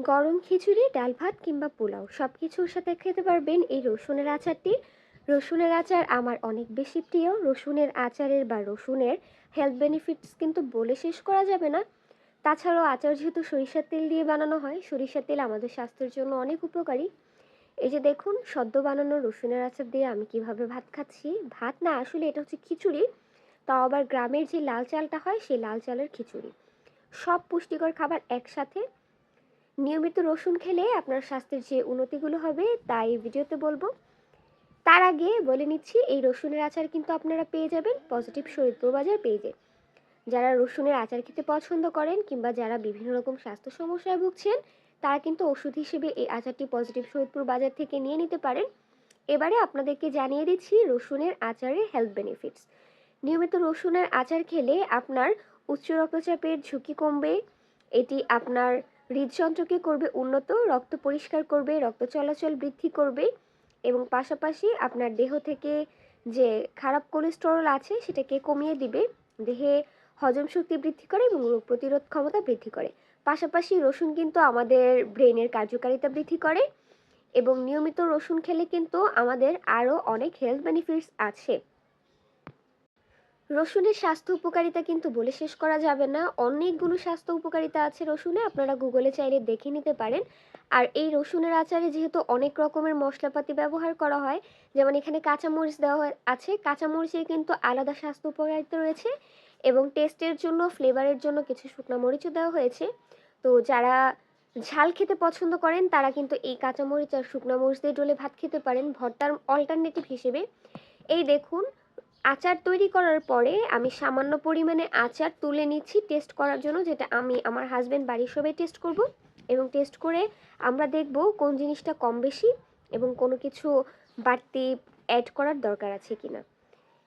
গরম খিচুড়ি, ডাল ভাত কিংবা পোলাও সবকিছুর সাথে খেতে পারবেন এই রসুনের আচারটি। রসুনের আচার আমার অনেক বেশি প্রিয়। রসুনের আচারের বা রসুনের হেলথ বেনিফিটস কিন্তু বলে শেষ করা যাবে না। তাছাড়াও আচার যেহেতু সরিষার তেল দিয়ে বানানো হয়, সরিষার তেল আমাদের স্বাস্থ্যের জন্য অনেক উপকারী। এই যে দেখুন, সদ্য বানানো রসুনের আচার দিয়ে আমি কিভাবে ভাত খাচ্ছি। ভাত না, আসলে এটা হচ্ছে খিচুড়ি। তাও আবার গ্রামের যে লাল চালটা হয় সেই লাল চালের খিচুড়ি। সব পুষ্টিকর খাবার একসাথে। নিয়মিত রসুন খেলে আপনার স্বাস্থ্যের যে উন্নতিগুলো হবে তাই ভিডিওতে বলবো। তার আগে বলে নিচ্ছি, এই রসুনের আচার কিন্তু আপনারা পেয়ে যাবেন পজিটিভ শরীয়তপুর বাজার পেজে। যারা রসুনের আচার খেতে পছন্দ করেন কিংবা যারা বিভিন্ন রকম স্বাস্থ্য সমস্যায় ভুগছেন, তারা কিন্তু ওষুধ হিসেবে এই আচারটি পজিটিভ শরীয়তপুর বাজার থেকে নিয়ে নিতে পারেন। এবারে আপনাদেরকে জানিয়ে দিচ্ছি রসুনের আচারের হেলথ বেনিফিটস। নিয়মিত রসুনের আচার খেলে আপনার উচ্চ রক্তচাপের ঝুঁকি কমবে। এটি আপনার হৃদযন্ত্রকে করবে উন্নত, রক্ত পরিষ্কার করবে, রক্ত চলাচল বৃদ্ধি করবে এবং পাশাপাশি আপনার দেহ থেকে যে খারাপ কোলেস্টেরল আছে সেটাকে কমিয়ে দিবে। দেহে হজম শক্তি বৃদ্ধি করে এবং রোগ প্রতিরোধ ক্ষমতা বৃদ্ধি করে। পাশাপাশি রসুন কিন্তু আমাদের ব্রেনের কার্যকারিতা বৃদ্ধি করে এবং নিয়মিত রসুন খেলে কিন্তু আমাদের আরও অনেক হেলথ বেনিফিটস আছে। রসুনের স্বাস্থ্য উপকারিতা কিন্তু বলে শেষ করা যাবে না। অনেকগুলো স্বাস্থ্য উপকারিতা আছে রসুনে, আপনারা গুগলে চাইলে দেখে নিতে পারেন। আর এই রসুনের আচারে যেহেতু অনেক রকমের মশলাপাতি ব্যবহার করা হয়, যেমন এখানে কাঁচামরিচ দেওয়া আছে, কাঁচামরিচের কিন্তু আলাদা স্বাস্থ্য উপকারিতা রয়েছে এবং টেস্টের জন্য, ফ্লেভারের জন্য কিছু শুকনো মরিচও দেওয়া হয়েছে। তো যারা ঝাল খেতে পছন্দ করেন তারা কিন্তু এই কাঁচামরিচ আর শুকনো মরিচ দিয়ে ডলে ভাত খেতে পারেন ভর্তার অল্টারনেটিভ হিসেবে। এই দেখুন, আচার তৈরি করার পরে আমি সামান্য পরিমাণে আচার তুলে নিচ্ছি টেস্ট করার জন্য, যেটা আমি আমার হাজব্যান্ড বাড়ির সবাই টেস্ট করব এবং টেস্ট করে আমরা দেখব কোন জিনিসটা কম বেশি এবং কোনো কিছু বাড়তি অ্যাড করার দরকার আছে কিনা।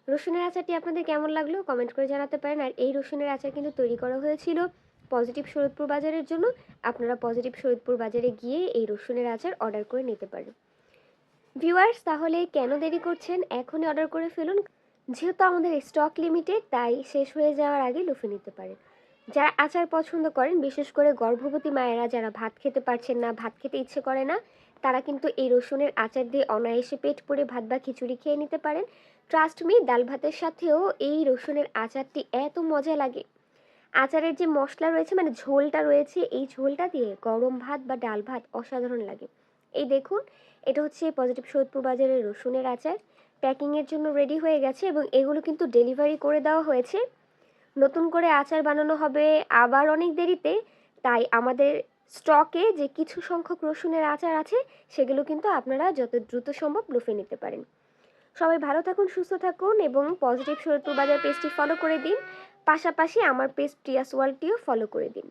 রসুনের আচারটি আপনাদের কেমন লাগলো কমেন্ট করে জানাতে পারেন। আর এই রসুনের আচার কিন্তু তৈরি করা হয়েছিল পজিটিভ শরীয়তপুর বাজারের জন্য। আপনারা পজিটিভ শরীয়তপুর বাজারে গিয়ে এই রসুনের আচার অর্ডার করে নিতে পারেন। ভিউয়ার্স, তাহলে কেন দেরি করছেন, এখনই অর্ডার করে ফেলুন। যেহেতু আমাদের স্টক লিমিটেড, তাই শেষ হয়ে যাওয়ার আগে লুফে নিতে পারেন। যারা আচার পছন্দ করেন, বিশেষ করে গর্ভবতী মায়েরা যারা ভাত খেতে পারছেন না, ভাত খেতে ইচ্ছে করে না, তারা কিন্তু এই রসুনের আচার দিয়ে অনায়াসে পেট পুরে ভাত বা খিচুড়ি খেয়ে নিতে পারেন। ট্রাস্ট মি, ডাল ভাতের সাথেও এই রসুনের আচারটি এত মজা লাগে। আচারের যে মশলা রয়েছে, মানে ঝোলটা রয়েছে, এই ঝোলটা দিয়ে গরম ভাত বা ডাল ভাত অসাধারণ লাগে। এই দেখুন, এটা হচ্ছে পজিটিভ সৈয়দপুর বাজারের রসুনের আচার। প্যাকিংয়ের জন্য রেডি হয়ে গেছে এবং এগুলো কিন্তু ডেলিভারি করে দেওয়া হয়েছে। নতুন করে আচার বানানো হবে আবার অনেক দেরিতে, তাই আমাদের স্টকে যে কিছু সংখ্যক রসুনের আচার আছে সেগুলো কিন্তু আপনারা যত দ্রুত সম্ভব লুফে নিতে পারেন। সবাই ভালো থাকুন, সুস্থ থাকুন এবং পজিটিভ সৈয়দপুর বাজার পেজটি ফলো করে দিন। পাশাপাশি আমার পেজ প্রিয়াস ওয়ার্ল্ডটিও ফলো করে দিন।